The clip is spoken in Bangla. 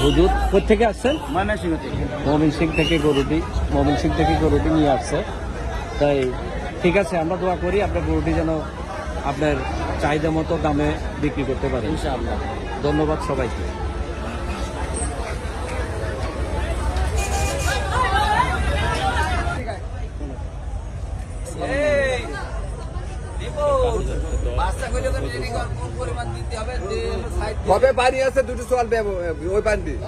হুজুর কোথেকে আসছেন? ময়মনসিংহ থেকে। ময়মনসিংহ থেকে গরুটি নিয়ে আসছে। তাই ঠিক আছে, আমরা দোয়া করি আপনার গরুটি যেন আপনার চাহিদা মতো দামে বিক্রি করতে পারেন ইনশাআল্লাহ। ধন্যবাদ সবাইকে। কবে পানি আছে দুটো চল ওই পানি দিয়ে